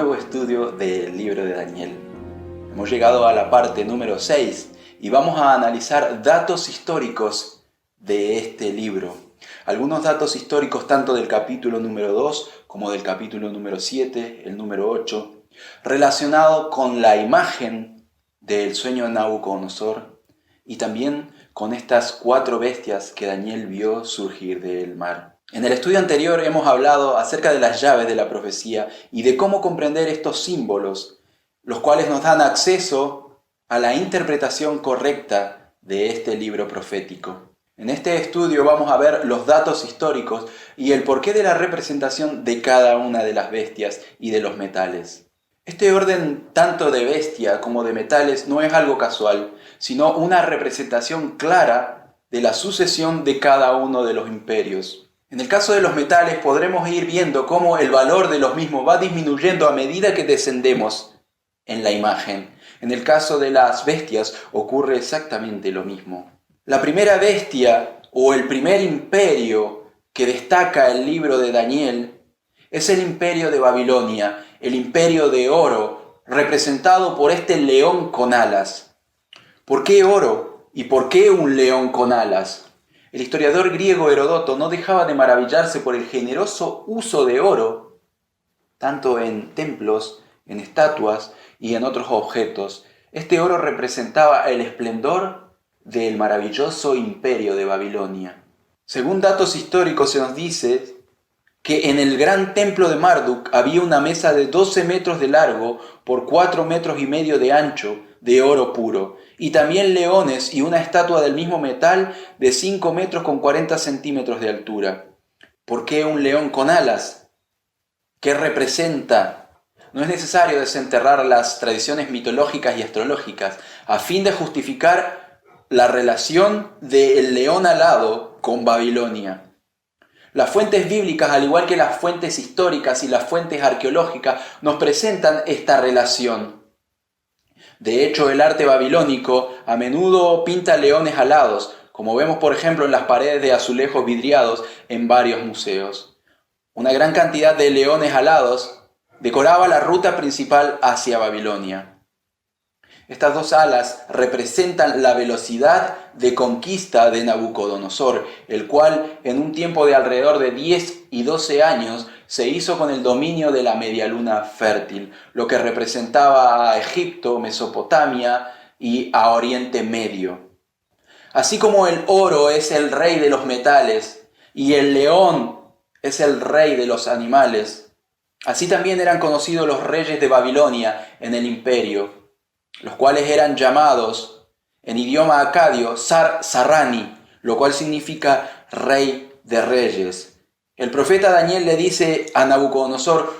nuevo estudio del libro de Daniel. Hemos llegado a la parte número 6 y vamos a analizar datos históricos de este libro. Algunos datos históricos tanto del capítulo número 2 como del capítulo número 7, el número 8, relacionado con la imagen del sueño de Nabucodonosor y también con estas 4 bestias que Daniel vio surgir del mar. En el estudio anterior hemos hablado acerca de las llaves de la profecía y de cómo comprender estos símbolos, los cuales nos dan acceso a la interpretación correcta de este libro profético. En este estudio vamos a ver los datos históricos y el porqué de la representación de cada una de las bestias y de los metales. Este orden tanto de bestia como de metales no es algo casual, sino una representación clara de la sucesión de cada uno de los imperios. En el caso de los metales podremos ir viendo cómo el valor de los mismos va disminuyendo a medida que descendemos en la imagen. En el caso de las bestias ocurre exactamente lo mismo. La primera bestia o el primer imperio que destaca el libro de Daniel es el imperio de Babilonia, el imperio de oro, representado por este león con alas. ¿Por qué oro? ¿Y por qué un león con alas? El historiador griego Heródoto no dejaba de maravillarse por el generoso uso de oro, tanto en templos, en estatuas y en otros objetos. Este oro representaba el esplendor del maravilloso imperio de Babilonia. Según datos históricos se nos dice que en el gran templo de Marduk había una mesa de 12 metros de largo por 4 metros y medio de ancho de oro puro, y también leones y una estatua del mismo metal de 5 metros con 40 centímetros de altura. ¿Por qué un león con alas? ¿Qué representa? No es necesario desenterrar las tradiciones mitológicas y astrológicas a fin de justificar la relación del león alado con Babilonia. Las fuentes bíblicas, al igual que las fuentes históricas y las fuentes arqueológicas, nos presentan esta relación. De hecho, el arte babilónico a menudo pinta leones alados, como vemos por ejemplo en las paredes de azulejos vidriados en varios museos. Una gran cantidad de leones alados decoraba la ruta principal hacia Babilonia. Estas 2 alas representan la velocidad de conquista de Nabucodonosor, el cual en un tiempo de alrededor de 10 y 12 años se hizo con el dominio de la medialuna fértil, lo que representaba a Egipto, Mesopotamia y a Oriente Medio. Así como el oro es el rey de los metales y el león es el rey de los animales, así también eran conocidos los reyes de Babilonia en el imperio, los cuales eran llamados en idioma acadio Sar-Sarrani, lo cual significa rey de reyes. El profeta Daniel le dice a Nabucodonosor: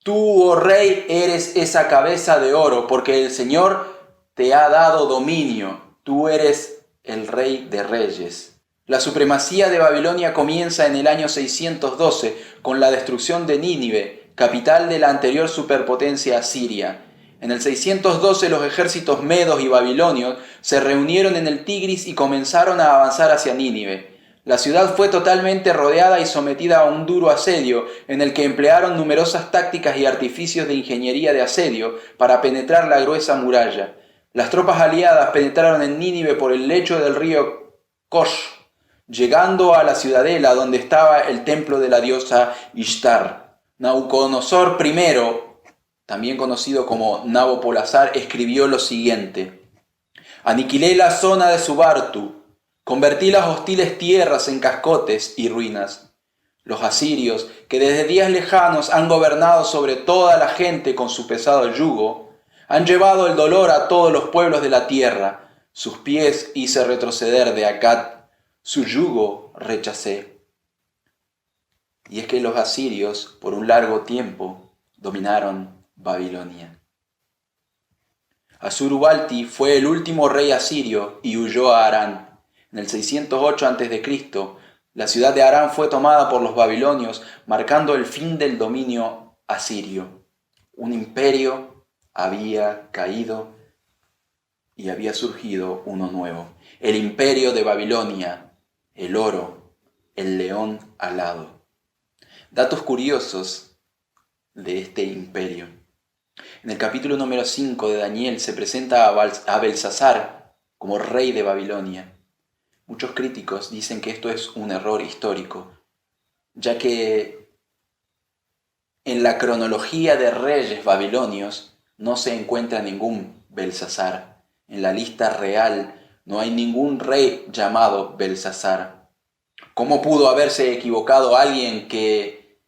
tú, oh rey, eres esa cabeza de oro, porque el Señor te ha dado dominio, tú eres el rey de reyes. La supremacía de Babilonia comienza en el año 612 con la destrucción de Nínive, capital de la anterior superpotencia asiria. En el 612 los ejércitos medos y babilonios se reunieron en el Tigris y comenzaron a avanzar hacia Nínive. La ciudad fue totalmente rodeada y sometida a un duro asedio, en el que emplearon numerosas tácticas y artificios de ingeniería de asedio para penetrar la gruesa muralla. Las tropas aliadas penetraron en Nínive por el lecho del río Kosh, llegando a la ciudadela donde estaba el templo de la diosa Ishtar. Nabucodonosor I, también conocido como Nabopolassar, escribió lo siguiente: aniquilé la zona de Subartu, convertí las hostiles tierras en cascotes y ruinas. Los asirios, que desde días lejanos han gobernado sobre toda la gente con su pesado yugo, han llevado el dolor a todos los pueblos de la tierra. Sus pies hice retroceder de Akkad, su yugo rechacé. Y es que los asirios, por un largo tiempo, dominaron Babilonia. Asurbanipal fue el último rey asirio y huyó a Harán. En el 608 a.C., la ciudad de Harán fue tomada por los babilonios, marcando el fin del dominio asirio. Un imperio había caído y había surgido uno nuevo. El imperio de Babilonia, el oro, el león alado. Datos curiosos de este imperio. En el capítulo número 5 de Daniel se presenta a Belsasar como rey de Babilonia. Muchos críticos dicen que esto es un error histórico, ya que en la cronología de reyes babilonios no se encuentra ningún Belsasar. En la lista real no hay ningún rey llamado Belsasar. ¿Cómo pudo haberse equivocado alguien que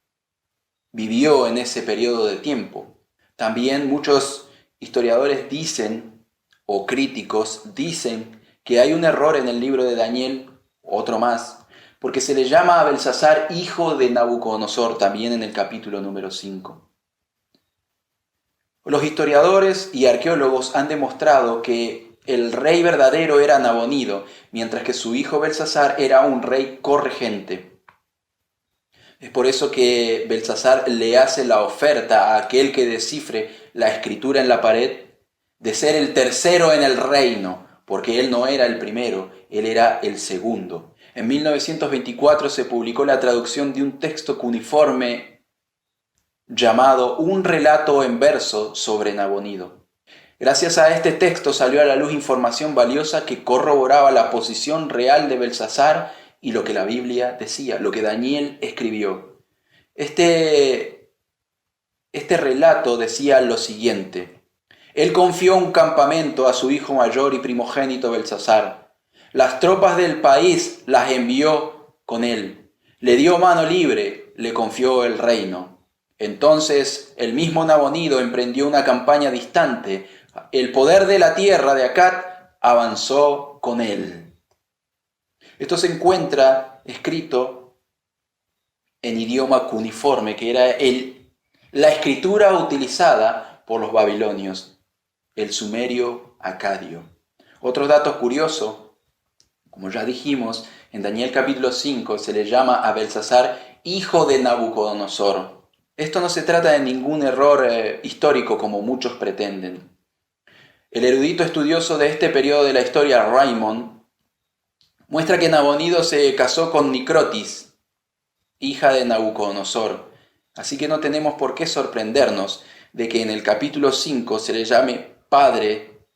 vivió en ese periodo de tiempo? También muchos historiadores dicen, o críticos dicen, que hay un error en el libro de Daniel, otro más, porque se le llama a Belsasar hijo de Nabucodonosor, también en el capítulo número 5. Los historiadores y arqueólogos han demostrado que el rey verdadero era Nabonido, mientras que su hijo Belsasar era un rey corregente. Es por eso que Belsasar le hace la oferta a aquel que descifre la escritura en la pared de ser el tercero en el reino, porque él no era el primero, él era el segundo. En 1924 se publicó la traducción de un texto cuneiforme llamado Un relato en verso sobre Nabonido. Gracias a este texto salió a la luz información valiosa que corroboraba la posición real de Belsasar y lo que la Biblia decía, lo que Daniel escribió. Este relato decía lo siguiente: él confió un campamento a su hijo mayor y primogénito Belsasar. Las tropas del país las envió con él. Le dio mano libre, le confió el reino. Entonces el mismo Nabonido emprendió una campaña distante. El poder de la tierra de Akkad avanzó con él. Esto se encuentra escrito en idioma cuneiforme, que era la escritura utilizada por los babilonios, el sumerio acadio. Otro dato curioso, como ya dijimos, en Daniel capítulo 5 se le llama a Belsasar hijo de Nabucodonosor. Esto no se trata de ningún error histórico como muchos pretenden. El erudito estudioso de este periodo de la historia, Raymond, muestra que Nabonido se casó con Nicrotis, hija de Nabucodonosor. Así que no tenemos por qué sorprendernos de que en el capítulo 5 se le llame padre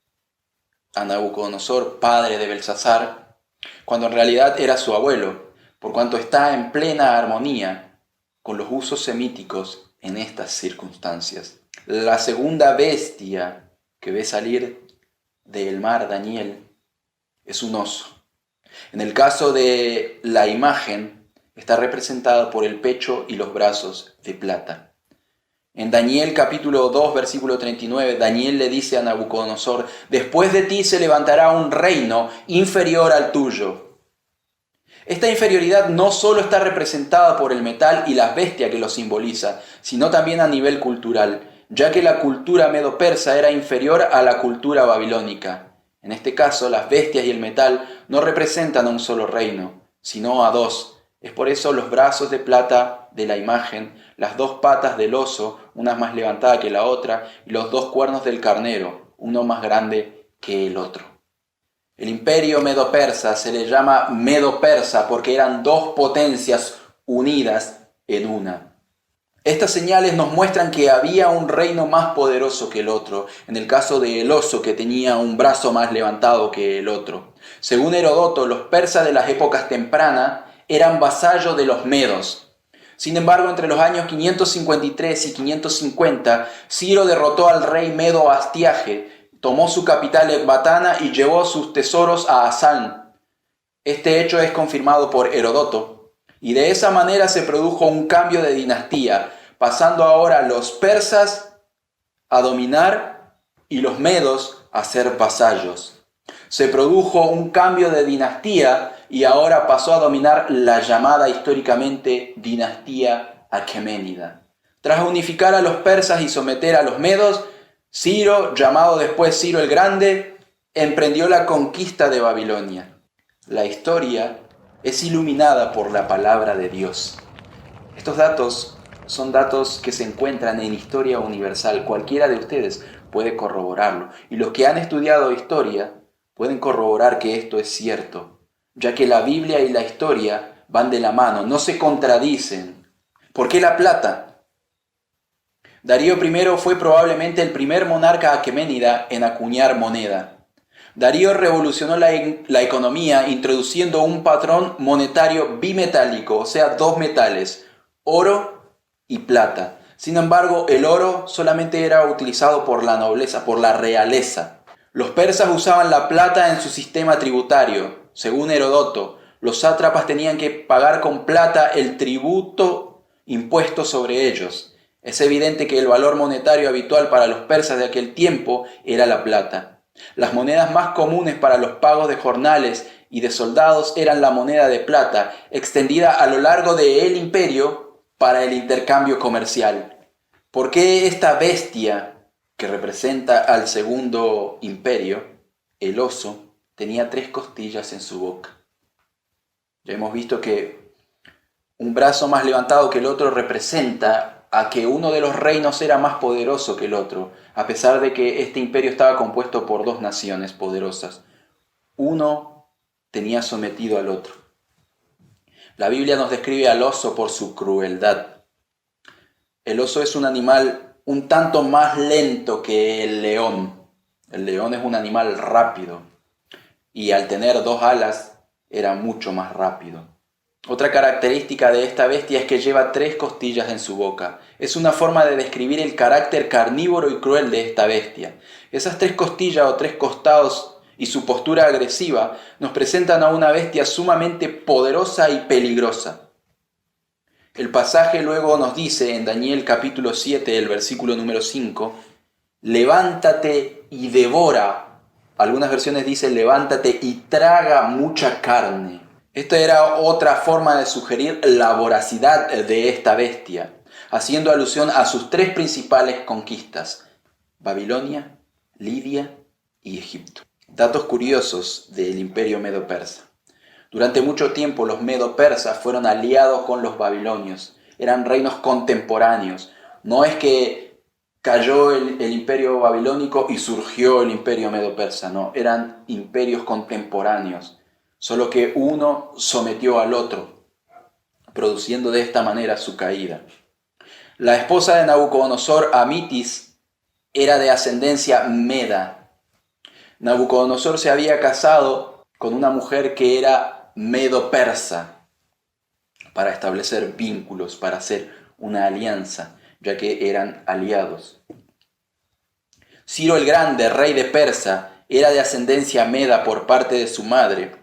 a Nabucodonosor, padre de Belsasar, cuando en realidad era su abuelo, por cuanto está en plena armonía con los usos semíticos en estas circunstancias. La segunda bestia que ve salir del mar Daniel es un oso. En el caso de la imagen, está representada por el pecho y los brazos de plata. En Daniel capítulo 2, versículo 39, Daniel le dice a Nabucodonosor: después de ti se levantará un reino inferior al tuyo. Esta inferioridad no solo está representada por el metal y la bestia que lo simboliza, sino también a nivel cultural, ya que la cultura medo-persa era inferior a la cultura babilónica. En este caso, las bestias y el metal no representan a un solo reino, sino a dos. Es por eso los brazos de plata de la imagen, las dos patas del oso, una más levantada que la otra, y los dos cuernos del carnero, uno más grande que el otro. El imperio medo-persa se le llama medo-persa porque eran dos potencias unidas en una. Estas señales nos muestran que había un reino más poderoso que el otro, en el caso del oso, que tenía un brazo más levantado que el otro. Según Herodoto, los persas de las épocas tempranas eran vasallos de los medos. Sin embargo, entre los años 553 y 550, Ciro derrotó al rey medo Astiaje, tomó su capital Ecbatana y llevó sus tesoros a Asán. Este hecho es confirmado por Herodoto. Y de esa manera se produjo un cambio de dinastía, pasando ahora los persas a dominar y los medos a ser vasallos. Se produjo un cambio de dinastía y ahora pasó a dominar la llamada históricamente dinastía aqueménida. Tras unificar a los persas y someter a los medos, Ciro, llamado después Ciro el Grande, emprendió la conquista de Babilonia. La historia es iluminada por la palabra de Dios. Estos datos son datos que se encuentran en Historia Universal. Cualquiera de ustedes puede corroborarlo. Y los que han estudiado historia pueden corroborar que esto es cierto, ya que la Biblia y la historia van de la mano, no se contradicen. ¿Por qué la plata? Darío I fue probablemente el primer monarca aqueménida en acuñar moneda. Darío revolucionó la economía introduciendo un patrón monetario bimetálico, o sea, dos metales, oro y plata. Sin embargo, el oro solamente era utilizado por la nobleza, por la realeza. Los persas usaban la plata en su sistema tributario. Según Herodoto, los sátrapas tenían que pagar con plata el tributo impuesto sobre ellos. Es evidente que el valor monetario habitual para los persas de aquel tiempo era la plata. Las monedas más comunes para los pagos de jornales y de soldados eran la moneda de plata, extendida a lo largo del imperio para el intercambio comercial. ¿Por qué esta bestia que representa al segundo imperio, el oso, tenía 3 costillas en su boca? Ya hemos visto que un brazo más levantado que el otro representa a que uno de los reinos era más poderoso que el otro, a pesar de que este imperio estaba compuesto por 2 naciones poderosas. Uno tenía sometido al otro. La Biblia nos describe al oso por su crueldad. El oso es un animal un tanto más lento que el león. El león es un animal rápido y al tener 2 alas era mucho más rápido. Otra característica de esta bestia es que lleva 3 costillas en su boca. Es una forma de describir el carácter carnívoro y cruel de esta bestia. Esas 3 costillas o 3 costados y su postura agresiva nos presentan a una bestia sumamente poderosa y peligrosa. El pasaje luego nos dice en Daniel capítulo 7, el versículo número 5, levántate y devora. Algunas versiones dicen levántate y traga mucha carne. Esta era otra forma de sugerir la voracidad de esta bestia, haciendo alusión a sus 3 principales conquistas, Babilonia, Lidia y Egipto. Datos curiosos del imperio medo-persa. Durante mucho tiempo los medo-persas fueron aliados con los babilonios, eran reinos contemporáneos. No es que cayó el imperio babilónico y surgió el imperio medo-persa, no, eran imperios contemporáneos. Solo que uno sometió al otro, produciendo de esta manera su caída. La esposa de Nabucodonosor, Amitis, era de ascendencia meda. Nabucodonosor se había casado con una mujer que era medo-persa para establecer vínculos, para hacer una alianza, ya que eran aliados. Ciro el Grande, rey de Persa, era de ascendencia meda por parte de su madre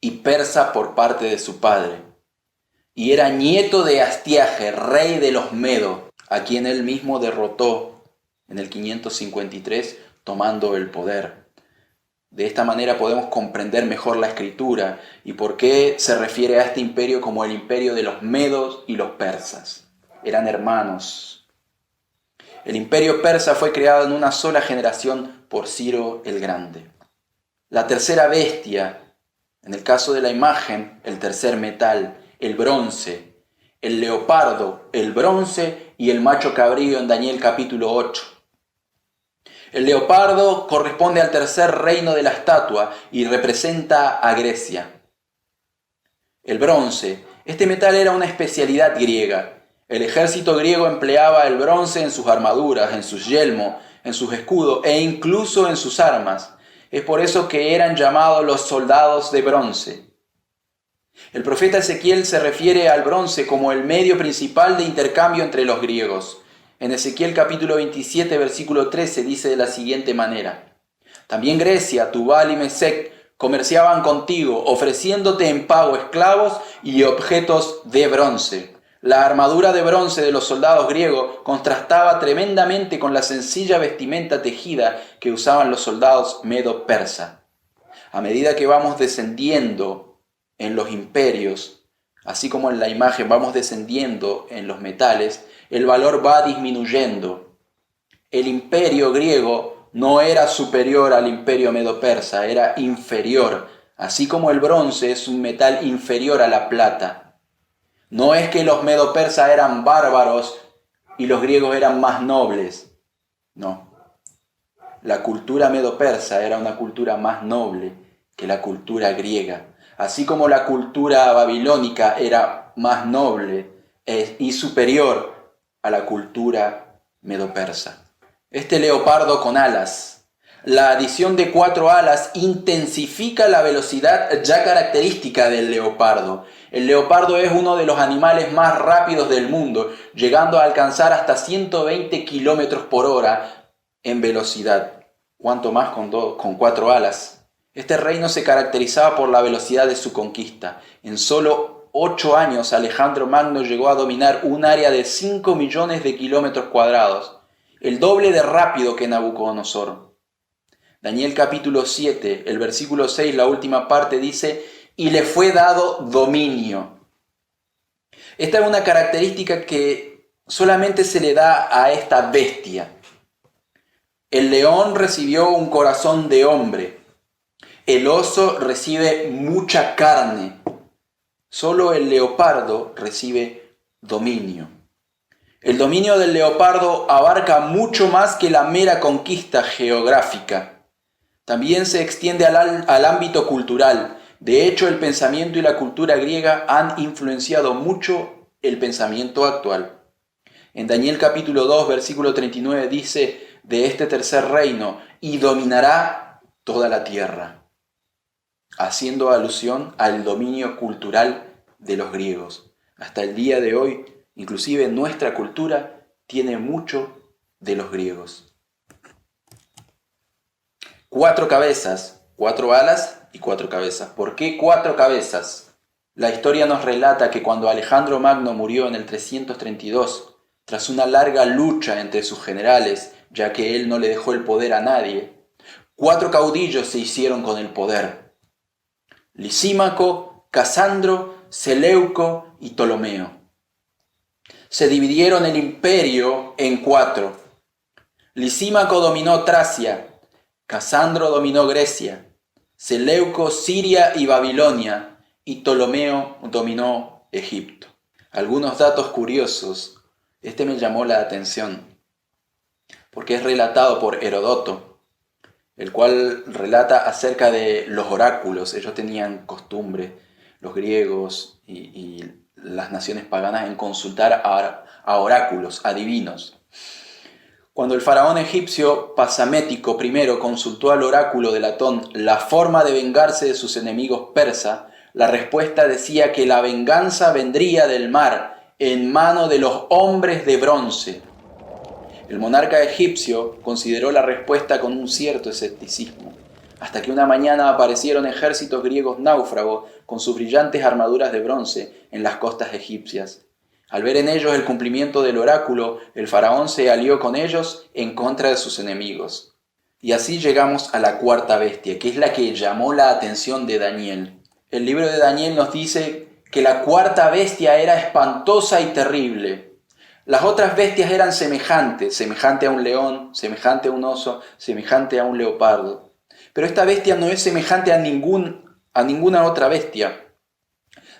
y persa por parte de su padre, y era nieto de Astiaje, rey de los Medos, a quien él mismo derrotó en el 553, tomando el poder. De esta manera podemos comprender mejor la escritura y por qué se refiere a este imperio como el imperio de los Medos y los persas. Eran hermanos. El imperio persa fue creado en una sola generación por Ciro el Grande. La tercera bestia, en el caso de la imagen, el tercer metal, el bronce, el leopardo, el bronce y el macho cabrío en Daniel capítulo 8. El leopardo corresponde al tercer reino de la estatua y representa a Grecia. El bronce, este metal era una especialidad griega. El ejército griego empleaba el bronce en sus armaduras, en sus yelmos, en sus escudos e incluso en sus armas. Es por eso que eran llamados los soldados de bronce. El profeta Ezequiel se refiere al bronce como el medio principal de intercambio entre los griegos. En Ezequiel capítulo 27, versículo 13 dice de la siguiente manera: también Grecia, Tubal y Mesec comerciaban contigo, ofreciéndote en pago esclavos y objetos de bronce. La armadura de bronce de los soldados griegos contrastaba tremendamente con la sencilla vestimenta tejida que usaban los soldados medo-persa. A medida que vamos descendiendo en los imperios, así como en la imagen vamos descendiendo en los metales, el valor va disminuyendo. El imperio griego no era superior al imperio medo-persa, era inferior, así como el bronce es un metal inferior a la plata. No es que los medo-persas eran bárbaros y los griegos eran más nobles, no. La cultura medo-persa era una cultura más noble que la cultura griega, así como la cultura babilónica era más noble y superior a la cultura medo-persa. Este leopardo con alas. La adición de 4 alas intensifica la velocidad ya característica del leopardo. El leopardo es uno de los animales más rápidos del mundo, llegando a alcanzar hasta 120 kilómetros por hora en velocidad. ¿Cuánto más con 4 alas? Este reino se caracterizaba por la velocidad de su conquista. En solo 8 años, Alejandro Magno llegó a dominar un área de 5 millones de kilómetros cuadrados, el doble de rápido que Nabucodonosor. Daniel capítulo 7, el versículo 6, la última parte dice, y le fue dado dominio. Esta es una característica que solamente se le da a esta bestia. El león recibió un corazón de hombre. El oso recibe mucha carne. Solo el leopardo recibe dominio. El dominio del leopardo abarca mucho más que la mera conquista geográfica. También se extiende al ámbito cultural. De hecho, el pensamiento y la cultura griega han influenciado mucho el pensamiento actual. En Daniel capítulo 2, versículo 39 dice de este tercer reino, y dominará toda la tierra, haciendo alusión al dominio cultural de los griegos. Hasta el día de hoy, inclusive nuestra cultura tiene mucho de los griegos. 4 cabezas, 4 alas y 4 cabezas. ¿Por qué 4 cabezas? La historia nos relata que cuando Alejandro Magno murió en el 332, tras una larga lucha entre sus generales, ya que él no le dejó el poder a nadie, 4 caudillos se hicieron con el poder: Lisímaco, Casandro, Seleuco y Ptolomeo. Se dividieron el imperio en 4. Lisímaco dominó Tracia, Casandro dominó Grecia, Seleuco Siria y Babilonia, y Ptolomeo dominó Egipto. Algunos datos curiosos. Este me llamó la atención, porque es relatado por Herodoto, el cual relata acerca de los oráculos. Ellos tenían costumbre, los griegos y las naciones paganas, en consultar a oráculos, a divinos. Cuando el faraón egipcio Pasamético I consultó al oráculo de Latón la forma de vengarse de sus enemigos persas, la respuesta decía que la venganza vendría del mar, en mano de los hombres de bronce. El monarca egipcio consideró la respuesta con un cierto escepticismo, hasta que una mañana aparecieron ejércitos griegos náufragos con sus brillantes armaduras de bronce en las costas egipcias. Al ver en ellos el cumplimiento del oráculo, el faraón se alió con ellos en contra de sus enemigos. Y así llegamos a la cuarta bestia, que es la que llamó la atención de Daniel. El libro de Daniel nos dice que la cuarta bestia era espantosa y terrible. Las otras bestias eran semejante a un león, semejante a un oso, semejante a un leopardo. Pero esta bestia no es semejante a ninguna otra bestia.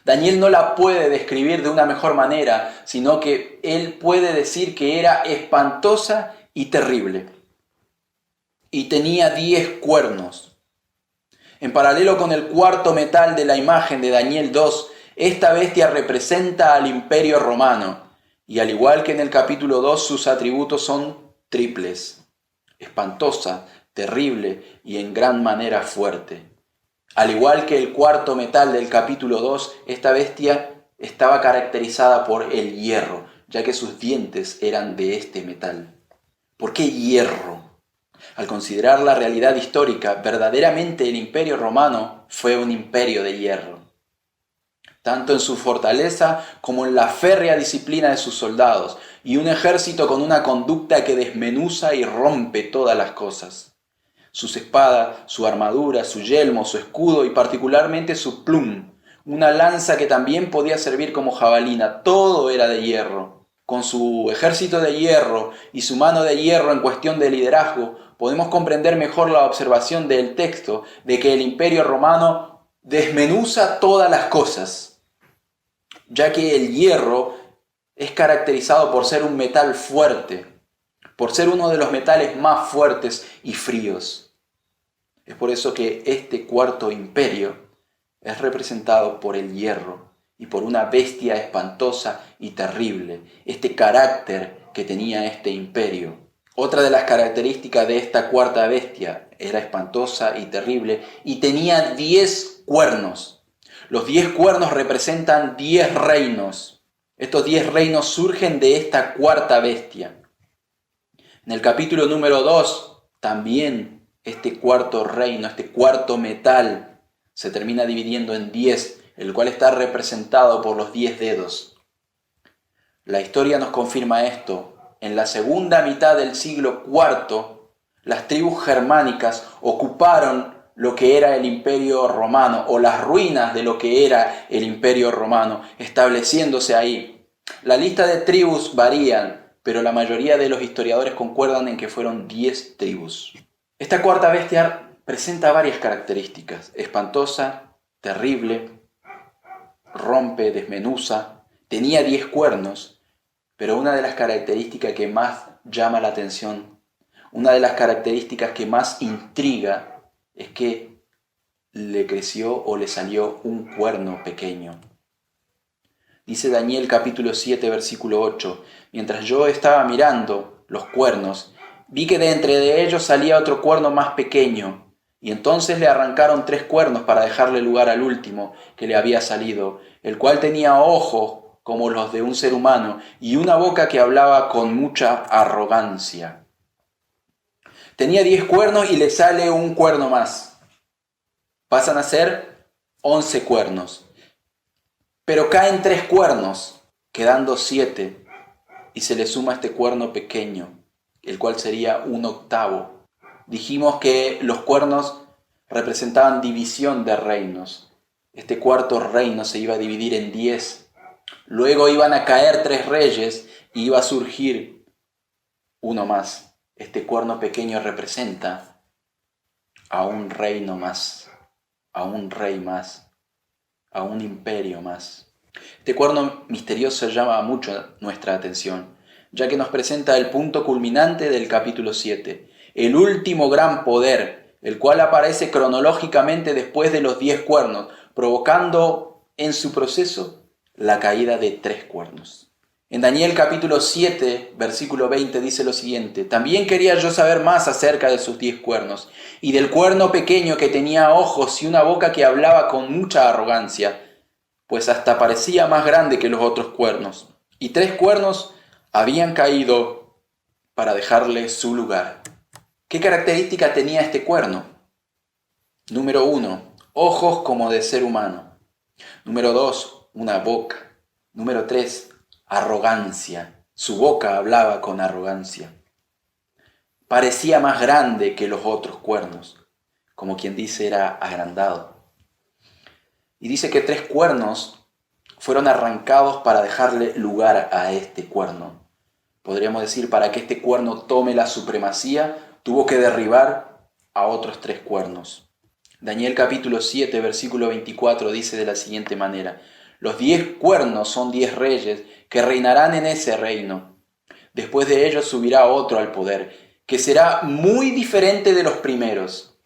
Daniel no la puede describir de una mejor manera, sino que él puede decir que era espantosa y terrible. Y tenía 10 cuernos. En paralelo con el cuarto metal de la imagen de Daniel 2, esta bestia representa al Imperio Romano, y al igual que en el capítulo 2, sus atributos son triples: espantosa, terrible y en gran manera fuerte. Al igual que el cuarto metal del capítulo 2, esta bestia estaba caracterizada por el hierro, ya que sus dientes eran de este metal. ¿Por qué hierro? Al considerar la realidad histórica, verdaderamente el Imperio Romano fue un imperio de hierro, tanto en su fortaleza como en la férrea disciplina de sus soldados, y un ejército con una conducta que desmenuza y rompe todas las cosas. Sus espadas, su armadura, su yelmo, su escudo y particularmente su plum, una lanza que también podía servir como jabalina, todo era de hierro. Con su ejército de hierro y su mano de hierro en cuestión de liderazgo, podemos comprender mejor la observación del texto de que el Imperio Romano desmenuza todas las cosas, ya que el hierro es caracterizado por ser un metal fuerte, por ser uno de los metales más fuertes y fríos. Es por eso que este cuarto imperio es representado por el hierro y por una bestia espantosa y terrible, este carácter que tenía este imperio. Otra de las características de esta cuarta bestia era espantosa y terrible y tenía 10 cuernos. Los 10 cuernos representan 10 reinos. Estos 10 reinos surgen de esta cuarta bestia. En el capítulo número 2, también este cuarto reino, este cuarto metal, se termina dividiendo en 10, el cual está representado por los 10 dedos. La historia nos confirma esto. En la segunda mitad del siglo IV, las tribus germánicas ocuparon lo que era el Imperio Romano, o las ruinas de lo que era el Imperio Romano, estableciéndose ahí. La lista de tribus varían, pero la mayoría de los historiadores concuerdan en que fueron 10 tribus. Esta cuarta bestia presenta varias características: espantosa, terrible, rompe, desmenuza, tenía 10 cuernos, pero una de las características que más llama la atención, una de las características que más intriga, es que le creció o le salió un cuerno pequeño. Dice Daniel capítulo 7, versículo 8, mientras yo estaba mirando los cuernos, vi que de entre de ellos salía otro cuerno más pequeño, y entonces le arrancaron 3 cuernos para dejarle lugar al último que le había salido, el cual tenía ojos como los de un ser humano y una boca que hablaba con mucha arrogancia. Tenía 10 cuernos y le sale un cuerno más. Pasan a ser 11 cuernos. Pero caen 3 cuernos, quedando 7, y se le suma este cuerno pequeño, el cual sería un octavo. Dijimos que los cuernos representaban división de reinos. Este cuarto reino se iba a dividir en 10. Luego iban a caer 3 reyes y iba a surgir uno más. Este cuerno pequeño representa a un reino más, a un rey más, a un imperio más. Este cuerno misterioso llama mucho nuestra atención, ya que nos presenta el punto culminante del capítulo 7, el último gran poder, el cual aparece cronológicamente después de los 10 cuernos, provocando en su proceso la caída de 3 cuernos. En Daniel capítulo 7, versículo 20 dice lo siguiente: también quería yo saber más acerca de sus 10 cuernos, y del cuerno pequeño que tenía ojos y una boca que hablaba con mucha arrogancia, pues hasta parecía más grande que los otros cuernos. Y 3 cuernos habían caído para dejarle su lugar. ¿Qué característica tenía este cuerno? Número 1, ojos como de ser humano. Número 2, una boca. Número 3, arrogancia. Su boca hablaba con arrogancia. Parecía más grande que los otros cuernos, como quien dice era agrandado. Y dice que 3 cuernos fueron arrancados para dejarle lugar a este cuerno. Podríamos decir, para que este cuerno tome la supremacía, tuvo que derribar a otros 3 cuernos. Daniel capítulo 7, versículo 24 dice de la siguiente manera: los 10 cuernos son 10 reyes que reinarán en ese reino. Después de ellos subirá otro al poder, que será muy diferente de los primeros,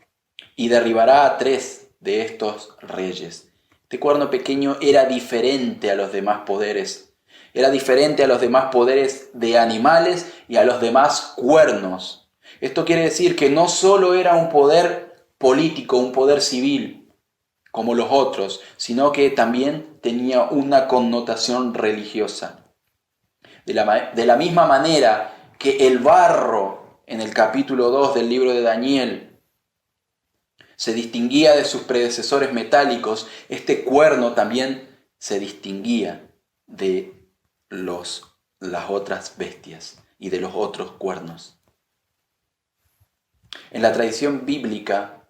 y derribará a 3 de estos reyes. Este cuerno pequeño era diferente a los demás poderes. Era diferente a los demás poderes de animales y a los demás cuernos. Esto quiere decir que no solo era un poder político, un poder civil, como los otros, sino que también tenía una connotación religiosa. De la misma manera que el barro en el capítulo 2 del libro de Daniel se distinguía de sus predecesores metálicos, este cuerno también se distinguía de las otras bestias y de los otros cuernos. En la tradición bíblica,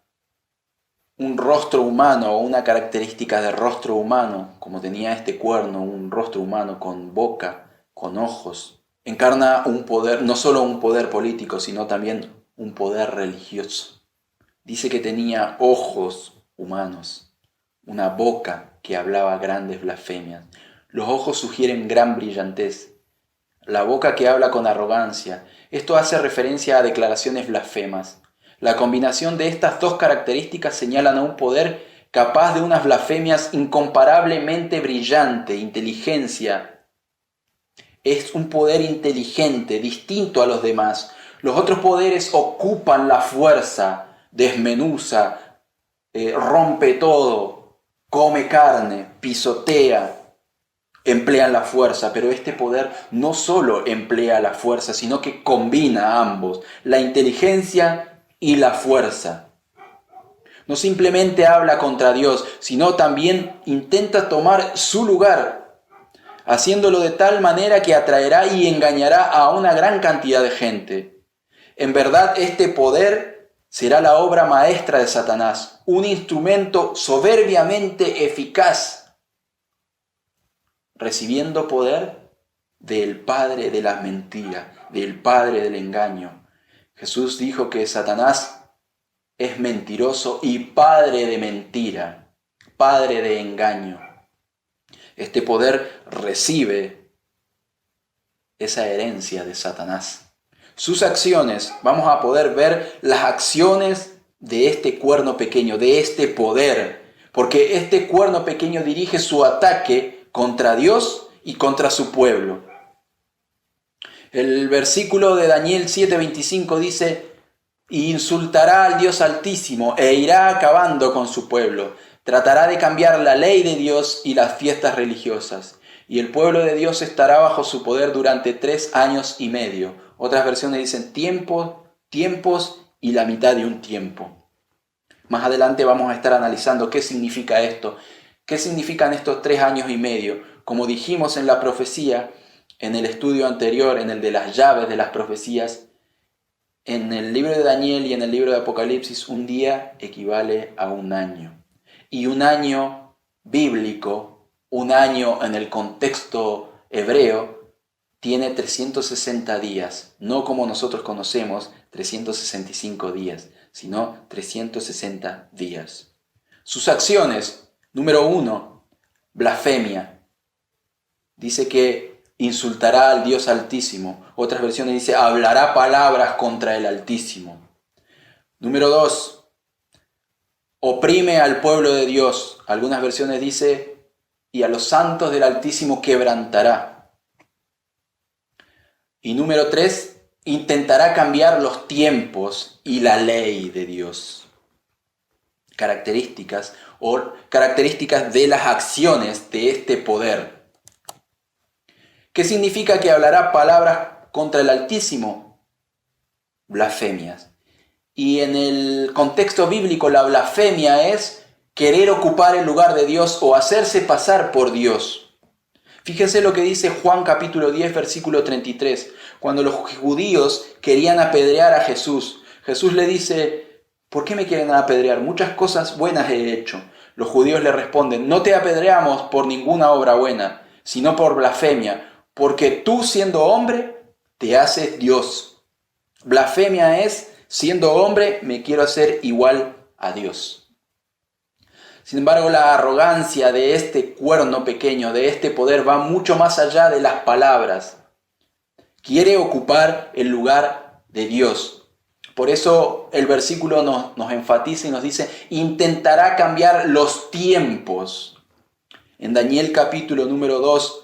un rostro humano o una característica de rostro humano, como tenía este cuerno, un rostro humano con boca, con ojos, encarna un poder, no solo un poder político, sino también un poder religioso. Dice que tenía ojos humanos, una boca que hablaba grandes blasfemias. Los ojos sugieren gran brillantez. La boca que habla con arrogancia. Esto hace referencia a declaraciones blasfemas. La combinación de estas 2 características señalan a un poder capaz de unas blasfemias incomparablemente brillante, inteligencia. Es un poder inteligente, distinto a los demás. Los otros poderes ocupan la fuerza, desmenuza, rompe todo, come carne, pisotea, emplean la fuerza, pero este poder no solo emplea la fuerza, sino que combina ambos, la inteligencia y la fuerza. No simplemente habla contra Dios, sino también intenta tomar su lugar, haciéndolo de tal manera que atraerá y engañará a una gran cantidad de gente. En verdad, este poder será la obra maestra de Satanás, un instrumento soberbiamente eficaz, recibiendo poder del padre de las mentiras, del padre del engaño. Jesús dijo que Satanás es mentiroso y padre de mentira, padre de engaño. Este poder recibe esa herencia de Satanás. Sus acciones, vamos a poder ver las acciones de este cuerno pequeño, de este poder, porque este cuerno pequeño dirige su ataque contra Dios y contra su pueblo. El versículo de Daniel 7:25 dice: y insultará al Dios Altísimo e irá acabando con su pueblo. Tratará de cambiar la ley de Dios y las fiestas religiosas. Y el pueblo de Dios estará bajo su poder durante 3 años y medio. Otras versiones dicen tiempos y la mitad de un tiempo. Más adelante vamos a estar analizando qué significa esto. ¿Qué significan estos 3 años y medio? Como dijimos en la profecía, en el estudio anterior, en el de las llaves de las profecías, en el libro de Daniel y en el libro de Apocalipsis, un día equivale a un año. Y un año bíblico, un año en el contexto hebreo, tiene 360 días. No como nosotros conocemos 365 días, sino 360 días. Sus acciones, número 1, blasfemia. Dice que insultará al Dios Altísimo. Otras versiones dice, hablará palabras contra el Altísimo. Número 2, oprime al pueblo de Dios. Algunas versiones dice, y a los santos del Altísimo quebrantará. Y número 3, intentará cambiar los tiempos y la ley de Dios. Características de las acciones de este poder. ¿Qué significa que hablará palabras contra el Altísimo? Blasfemias. Y en el contexto bíblico la blasfemia es querer ocupar el lugar de Dios o hacerse pasar por Dios. Fíjense lo que dice Juan capítulo 10, versículo 33. Cuando los judíos querían apedrear a Jesús, Jesús le dice, ¿por qué me quieren apedrear? Muchas cosas buenas he hecho. Los judíos le responden, no te apedreamos por ninguna obra buena, sino por blasfemia. Porque tú, siendo hombre, te haces Dios. Blasfemia es, siendo hombre, me quiero hacer igual a Dios. Sin embargo, la arrogancia de este cuerno pequeño, de este poder, va mucho más allá de las palabras. Quiere ocupar el lugar de Dios. Por eso el versículo nos enfatiza y nos dice, intentará cambiar los tiempos. En Daniel capítulo número 2,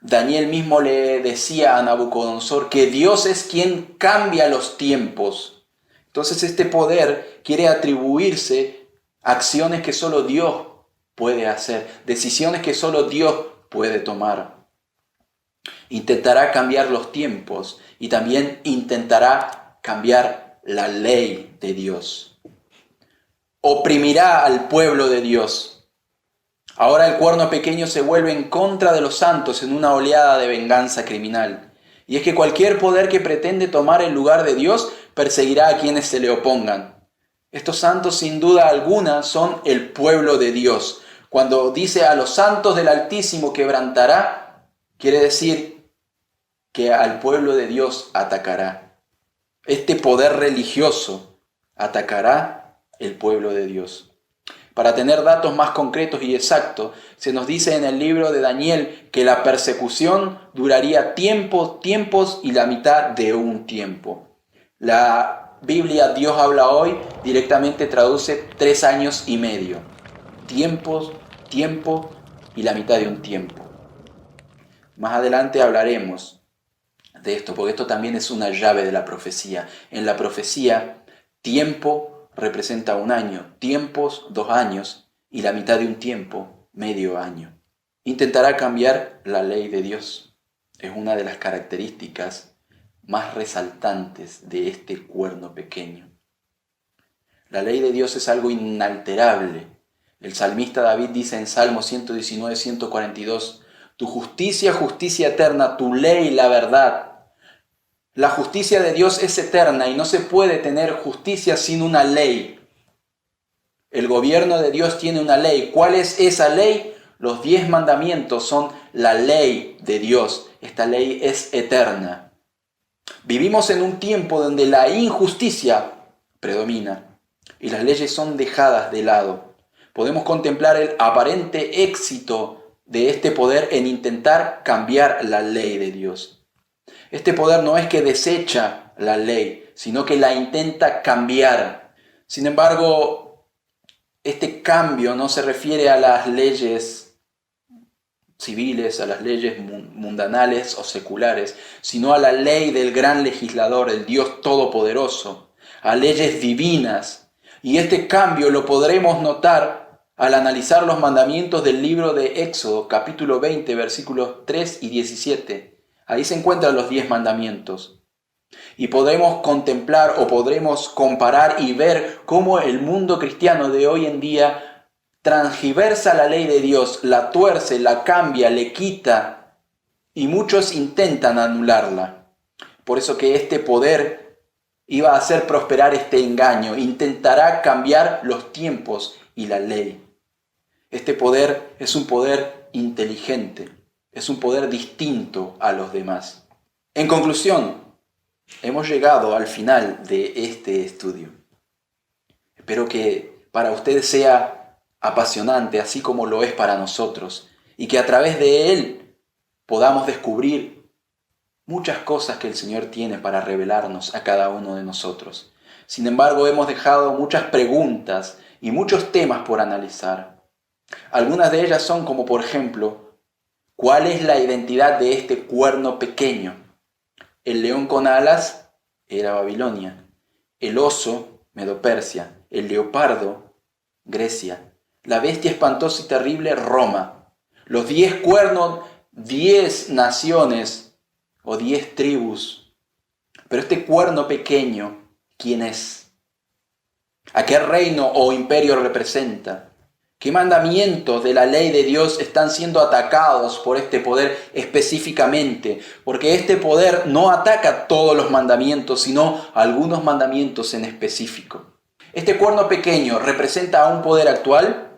Daniel mismo le decía a Nabucodonosor que Dios es quien cambia los tiempos. Entonces este poder quiere atribuirse acciones que solo Dios puede hacer, decisiones que solo Dios puede tomar. Intentará cambiar los tiempos y también intentará cambiar la ley de Dios. Oprimirá al pueblo de Dios. Ahora el cuerno pequeño se vuelve en contra de los santos en una oleada de venganza criminal. Y es que cualquier poder que pretende tomar el lugar de Dios perseguirá a quienes se le opongan. Estos santos sin duda alguna son el pueblo de Dios. Cuando dice a los santos del Altísimo quebrantará, quiere decir que al pueblo de Dios atacará. Este poder religioso atacará el pueblo de Dios. Para tener datos más concretos y exactos, se nos dice en el libro de Daniel que la persecución duraría tiempos y la mitad de un tiempo. La Biblia Dios habla hoy directamente traduce 3 años y medio. tiempos, tiempo y la mitad de un tiempo. Más adelante hablaremos de esto, porque esto también es una llave de la profecía. En la profecía, tiempo representa un año, tiempos 2 años y la mitad de un tiempo, medio año. Intentará cambiar la ley de Dios. Es una de las características más resaltantes de este cuerno pequeño. La ley de Dios es algo inalterable. El salmista David dice en Salmo 119, 142, tu justicia, justicia eterna, tu ley, la verdad. La justicia de Dios es eterna y no se puede tener justicia sin una ley. El gobierno de Dios tiene una ley. ¿Cuál es esa ley? Los 10 mandamientos son la ley de Dios. Esta ley es eterna. Vivimos en un tiempo donde la injusticia predomina y las leyes son dejadas de lado. Podemos contemplar el aparente éxito de este poder en intentar cambiar la ley de Dios. Este poder no es que desecha la ley, sino que la intenta cambiar. Sin embargo, este cambio no se refiere a las leyes civiles, a las leyes mundanales o seculares, sino a la ley del gran legislador, el Dios Todopoderoso, a leyes divinas. Y este cambio lo podremos notar al analizar los mandamientos del libro de Éxodo, capítulo 20, versículos 3 y 17. Ahí se encuentran los 10 mandamientos. Y podremos contemplar o podremos comparar y ver cómo el mundo cristiano de hoy en día transgiversa la ley de Dios, la tuerce, la cambia, le quita, y muchos intentan anularla. Por eso que este poder iba a hacer prosperar este engaño, intentará cambiar los tiempos y la ley. Este poder es un poder inteligente, es un poder distinto a los demás. En conclusión, hemos llegado al final de este estudio. Espero que para ustedes sea apasionante, así como lo es para nosotros, y que a través de él podamos descubrir muchas cosas que el Señor tiene para revelarnos a cada uno de nosotros. Sin embargo, hemos dejado muchas preguntas y muchos temas por analizar. Algunas de ellas son como, por ejemplo, ¿cuál es la identidad de este cuerno pequeño? El león con alas era Babilonia, el oso, Medo-Persia, el leopardo, Grecia, la bestia espantosa y terrible, Roma, los 10 cuernos, 10 naciones, o 10 tribus. Pero este cuerno pequeño, ¿quién es? ¿A qué reino o imperio representa? ¿Qué mandamientos de la ley de Dios están siendo atacados por este poder específicamente? Porque este poder no ataca todos los mandamientos, sino algunos mandamientos en específico. ¿Este cuerno pequeño representa a un poder actual?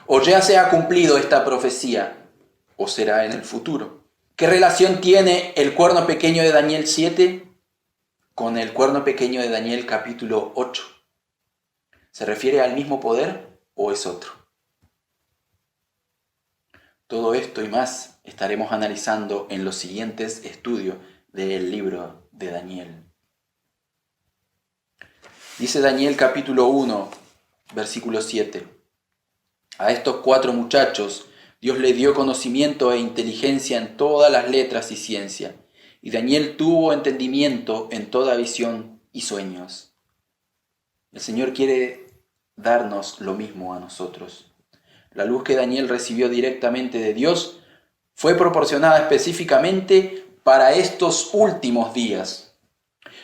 ¿O ya se ha cumplido esta profecía? ¿O será en el futuro? ¿Qué relación tiene el cuerno pequeño de Daniel 7 con el cuerno pequeño de Daniel capítulo 8? ¿Se refiere al mismo poder o es otro? Todo esto y más estaremos analizando en los siguientes estudios del libro de Daniel. Dice Daniel capítulo 1, versículo 7. A estos 4 muchachos Dios le dio conocimiento e inteligencia en todas las letras y ciencia, y Daniel tuvo entendimiento en toda visión y sueños. El Señor quiere darnos lo mismo a nosotros. La luz que Daniel recibió directamente de Dios fue proporcionada específicamente para estos últimos días.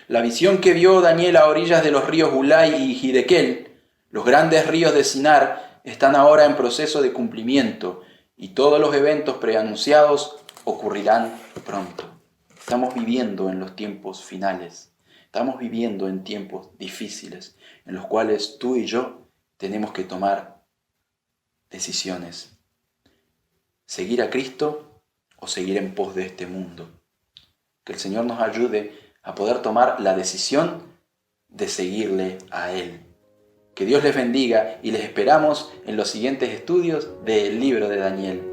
La visión que vio Daniel a orillas de los ríos Ulai y Hidekel, los grandes ríos de Sinar, están ahora en proceso de cumplimiento y todos los eventos preanunciados ocurrirán pronto. Estamos viviendo en los tiempos finales. Estamos viviendo en tiempos difíciles en los cuales tú y yo tenemos que tomar decisiones. ¿Seguir a Cristo o seguir en pos de este mundo? Que el Señor nos ayude a poder tomar la decisión de seguirle a Él. Que Dios les bendiga y les esperamos en los siguientes estudios del libro de Daniel.